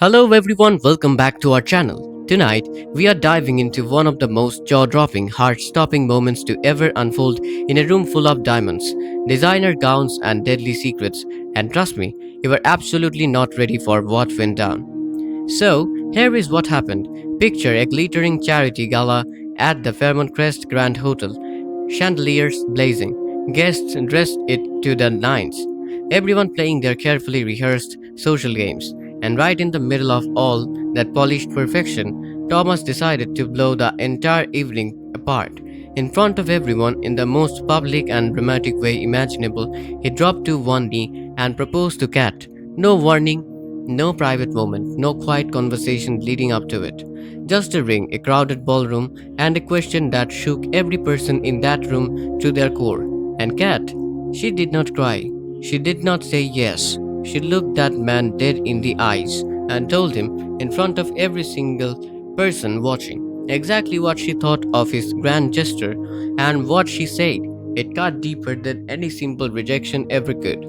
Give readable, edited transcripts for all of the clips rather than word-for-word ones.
Hello everyone, welcome back to our channel. Tonight, we are diving into one of the most jaw-dropping, heart-stopping moments to ever unfold in a room full of diamonds, designer gowns and deadly secrets. And trust me, you were absolutely not ready for what went down. So, here is what happened. Picture a glittering charity gala at the Fairmont Crest Grand Hotel. Chandeliers blazing, guests dressed it to the nines, everyone playing their carefully rehearsed social games. And right in the middle of all that polished perfection, Thomas decided to blow the entire evening apart. In front of everyone, in the most public and dramatic way imaginable, he dropped to one knee and proposed to Kat. No warning, no private moment, no quiet conversation leading up to it. Just a ring, a crowded ballroom, and a question that shook every person in that room to their core. And Kat, she did not cry. She did not say yes. She looked that man dead in the eyes and told him, in front of every single person watching, exactly what she thought of his grand gesture and what she said. It cut deeper than any simple rejection ever could.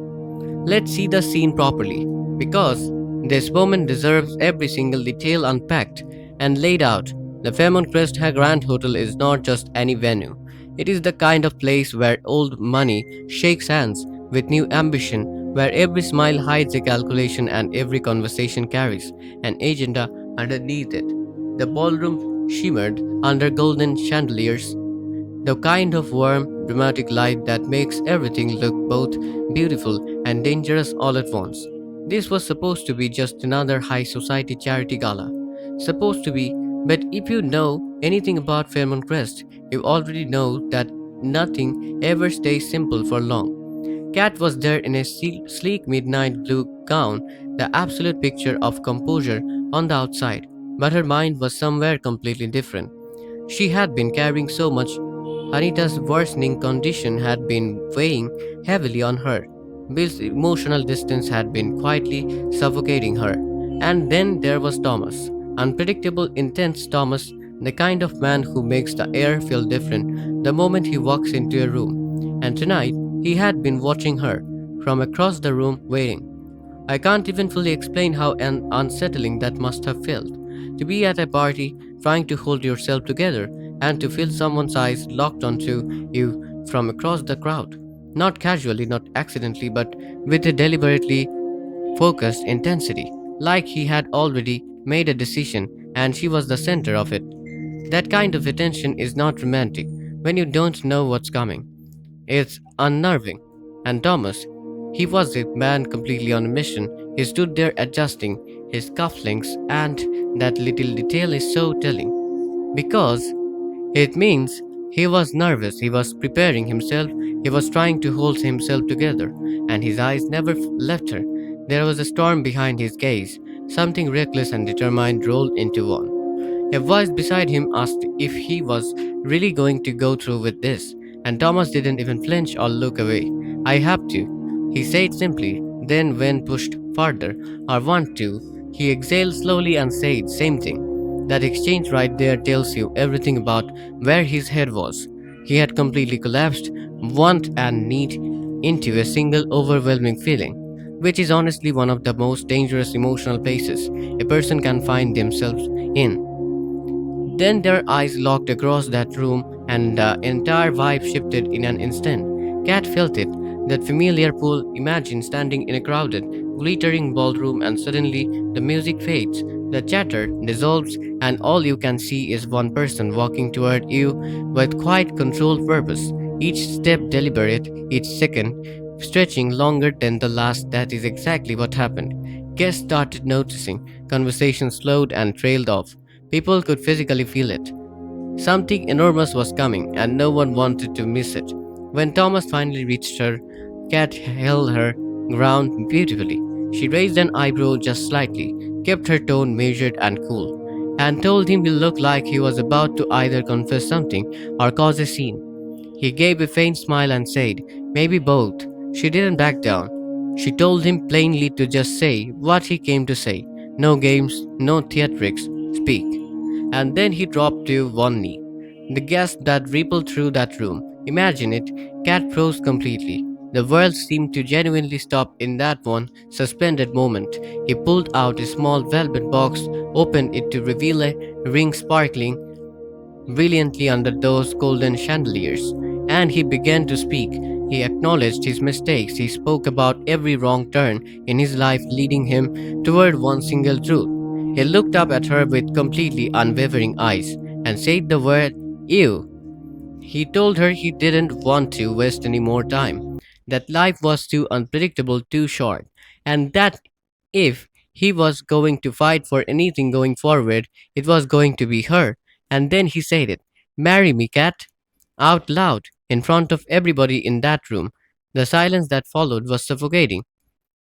Let's see the scene properly, because this moment deserves every single detail unpacked and laid out. The Fairmont Crest Grand Hotel is not just any venue. It is the kind of place where old money shakes hands with new ambition, where every smile hides a calculation and every conversation carries an agenda underneath it. The ballroom shimmered under golden chandeliers, the kind of warm, dramatic light that makes everything look both beautiful and dangerous all at once. This was supposed to be just another high society charity gala. Supposed to be, but if you know anything about Fairmont Crest, you already know that nothing ever stays simple for long. Kat was there in a sleek midnight blue gown, the absolute picture of composure on the outside, but her mind was somewhere completely different. She had been carrying so much. Anita's worsening condition had been weighing heavily on her. Bill's emotional distance had been quietly suffocating her. And then there was Thomas. Unpredictable, intense Thomas, the kind of man who makes the air feel different the moment he walks into a room. And tonight, he had been watching her from across the room, waiting. I can't even fully explain how unsettling that must have felt. To be at a party, trying to hold yourself together, and to feel someone's eyes locked onto you from across the crowd. Not casually, not accidentally, but with a deliberately focused intensity, like he had already made a decision and she was the center of it. That kind of attention is not romantic when you don't know what's coming. It's unnerving. And Thomas, he was a man completely on a mission. He stood there adjusting his cufflinks, and that little detail is so telling. Because it means he was nervous, he was preparing himself, he was trying to hold himself together, and his eyes never left her. There was a storm behind his gaze. Something reckless and determined rolled into one. A voice beside him asked if he was really going to go through with this, and Thomas didn't even flinch or look away. I have to, he said simply. Then, when pushed farther, or want to, he exhaled slowly and said, same thing. That exchange right there tells you everything about where his head was. He had completely collapsed, want and need, into a single overwhelming feeling, which is honestly one of the most dangerous emotional places a person can find themselves in. Then their eyes locked across that room, and the entire vibe shifted in an instant. Kat felt it, that familiar pull. Imagine standing in a crowded, glittering ballroom, and suddenly the music fades, the chatter dissolves, and all you can see is one person walking toward you with quite controlled purpose. Each step deliberate, each second stretching longer than the last. That is exactly what happened. Guests started noticing. Conversation slowed and trailed off. People could physically feel it. Something enormous was coming, and no one wanted to miss it. When Thomas finally reached her, Kat held her ground beautifully. She raised an eyebrow just slightly, kept her tone measured and cool, and told him he looked like he was about to either confess something or cause a scene. He gave a faint smile and said, maybe both. She didn't back down. She told him plainly to just say what he came to say. No games, no theatrics, speak. And then he dropped to one knee. The gasp that rippled through that room. Imagine it, Cat froze completely. The world seemed to genuinely stop in that one suspended moment. He pulled out a small velvet box, opened it to reveal a ring sparkling brilliantly under those golden chandeliers. And he began to speak. He acknowledged his mistakes. He spoke about every wrong turn in his life leading him toward one single truth. He looked up at her with completely unwavering eyes and said the word, "You." He told her he didn't want to waste any more time, that life was too unpredictable, too short, and that if he was going to fight for anything going forward, it was going to be her. And then he said it, "Marry me, Cat," out loud, in front of everybody in that room. The silence that followed was suffocating.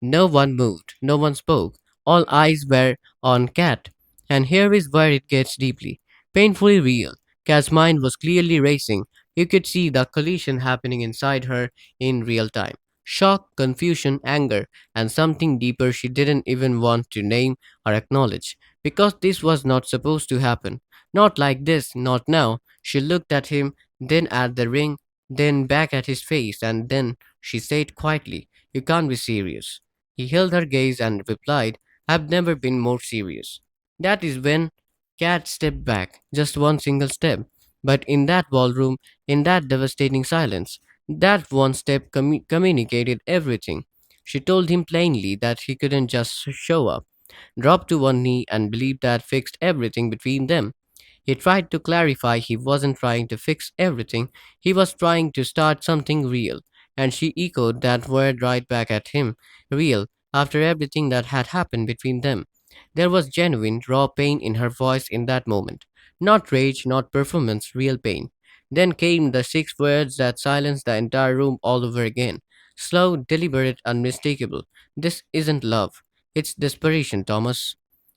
No one moved, no one spoke. All eyes were on Kat. And here is where it gets deeply, painfully real. Kat's mind was clearly racing. You could see the collision happening inside her in real time. Shock, confusion, anger, and something deeper she didn't even want to name or acknowledge. Because this was not supposed to happen. Not like this, not now. She looked at him, then at the ring, then back at his face, and then she said quietly, "You can't be serious." He held her gaze and replied, "I've never been more serious." That is when Kat stepped back, just one single step. But in that ballroom, in that devastating silence, that one step communicated everything. She told him plainly that he couldn't just show up, drop to one knee, and believe that fixed everything between them. He tried to clarify he wasn't trying to fix everything, he was trying to start something real, and she echoed that word right back at him, real, after everything that had happened between them. There was genuine, raw pain in her voice in that moment. Not rage, not performance, real pain. Then came the six words that silenced the entire room all over again. Slow, deliberate, unmistakable. "This isn't love. It's desperation, Thomas."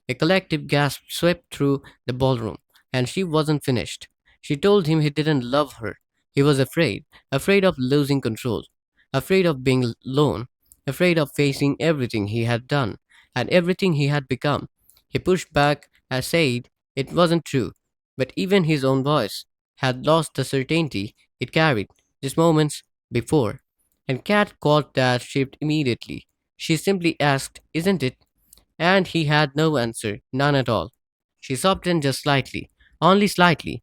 A collective gasp swept through the ballroom, and she wasn't finished. She told him he didn't love her. He was afraid, afraid of losing control, afraid of being alone, afraid of facing everything he had done and everything he had become. He pushed back and said it wasn't true, but even his own voice had lost the certainty it carried just moments before. And Kat caught that shift immediately. She simply asked, "Isn't it?" And he had no answer, none at all. She softened just slightly, only slightly,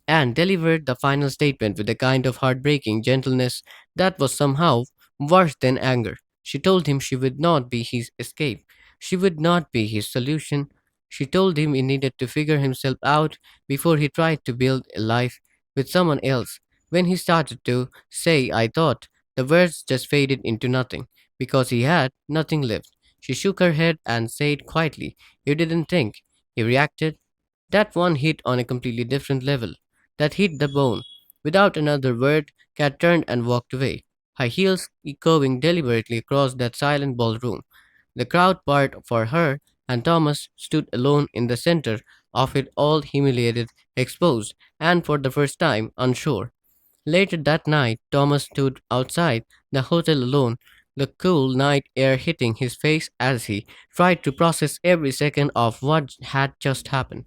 and delivered the final statement with a kind of heartbreaking gentleness that was somehow worse than anger. She told him she would not be his escape. She would not be his solution. She told him he needed to figure himself out before he tried to build a life with someone else. When he started to say, "I thought," the words just faded into nothing because he had nothing left. She shook her head and said quietly, "You didn't think." He reacted. That one hit on a completely different level. That hit the bone. Without another word, Kat turned and walked away, her heels echoing deliberately across that silent ballroom. The crowd parted for her, and Thomas stood alone in the center of it all, humiliated, exposed, and for the first time unsure. Later that night, Thomas stood outside the hotel alone, the cool night air hitting his face as he tried to process every second of what had just happened.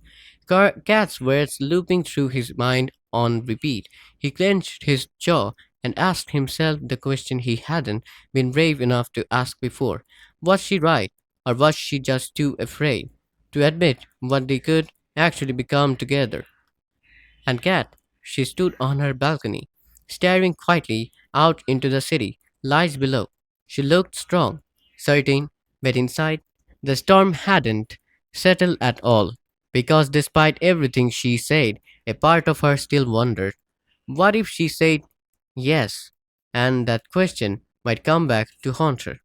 Cat's words looping through his mind on repeat. He clenched his jaw and asked himself the question he hadn't been brave enough to ask before. Was she right, or was she just too afraid to admit what they could actually become together? And Kat, she stood on her balcony, staring quietly out into the city, lights below. She looked strong, certain, but inside, the storm hadn't settled at all, because despite everything she said, a part of her still wondered, what if she said yes? And that question might come back to haunt her.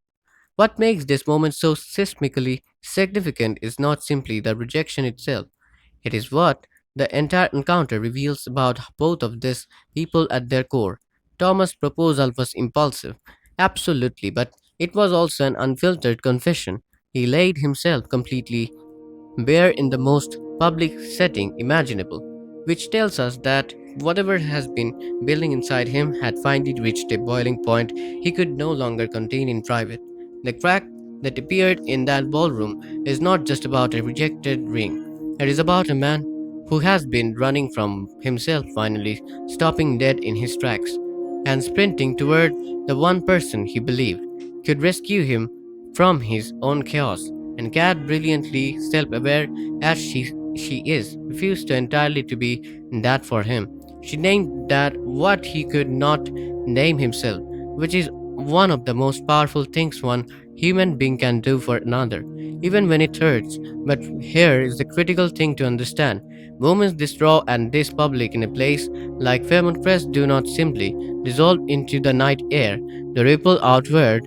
What makes this moment so seismically significant is not simply the rejection itself. It is what the entire encounter reveals about both of these people at their core. Thomas' proposal was impulsive, absolutely, but it was also an unfiltered confession. He laid himself completely bare in the most public setting imaginable, which tells us that whatever has been building inside him had finally reached a boiling point he could no longer contain in private. The crack that appeared in that ballroom is not just about a rejected ring, it is about a man who has been running from himself finally stopping dead in his tracks. and sprinting toward the one person he believed could rescue him from his own chaos. And Kat, brilliantly self-aware as she is, refused to entirely to be that for him. She named that what he could not name himself, which is one of the most powerful things one human being can do for another, even when it hurts. But here is the critical thing to understand. Moments this raw and this public in a place like Fairmont Crest do not simply dissolve into the night air. They ripple outward.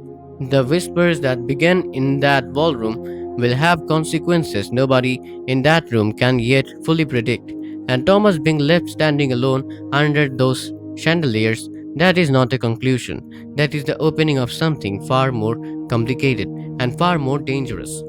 The whispers that begin in that ballroom will have consequences nobody in that room can yet fully predict. And Thomas being left standing alone under those chandeliers, that is not a conclusion. That is the opening of something far more complicated and far more dangerous.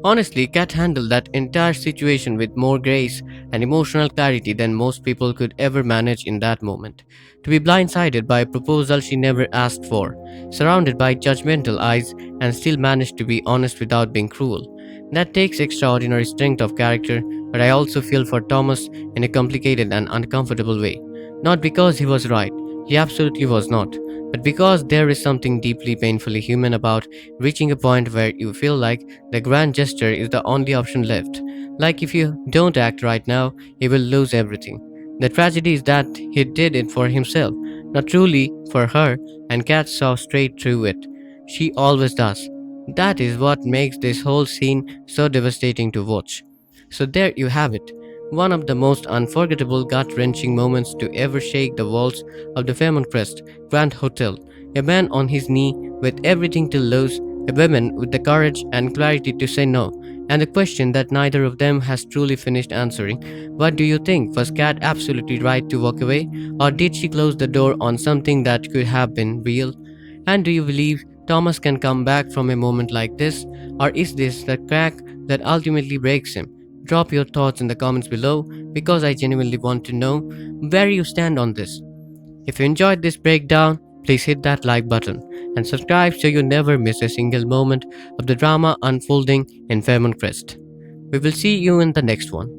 Honestly, Kat handled that entire situation with more grace and emotional clarity than most people could ever manage in that moment. To be blindsided by a proposal she never asked for, surrounded by judgmental eyes, and still manage to be honest without being cruel. That takes extraordinary strength of character, but I also feel for Thomas in a complicated and uncomfortable way. Not because he was right, he absolutely was not, but because there is something deeply painfully human about reaching a point where you feel like the grand gesture is the only option left. Like if you don't act right now, he will lose everything. The tragedy is that he did it for himself, not truly for her, and Kat saw straight through it. She always does. That is what makes this whole scene so devastating to watch. So there you have it. One of the most unforgettable gut wrenching moments to ever shake the walls of the Fairmont Crest Grand Hotel. A man on his knee with everything to lose, a woman with the courage and clarity to say no, and the question that neither of them has truly finished answering. What do you think? Was Kat absolutely right to walk away? Or did she close the door on something that could have been real? And do you believe Thomas can come back from a moment like this? Or is this the crack that ultimately breaks him? Drop your thoughts in the comments below because I genuinely want to know where you stand on this. If you enjoyed this breakdown, please hit that like button and subscribe so you never miss a single moment of the drama unfolding in Fairmont Crest. We will see you in the next one.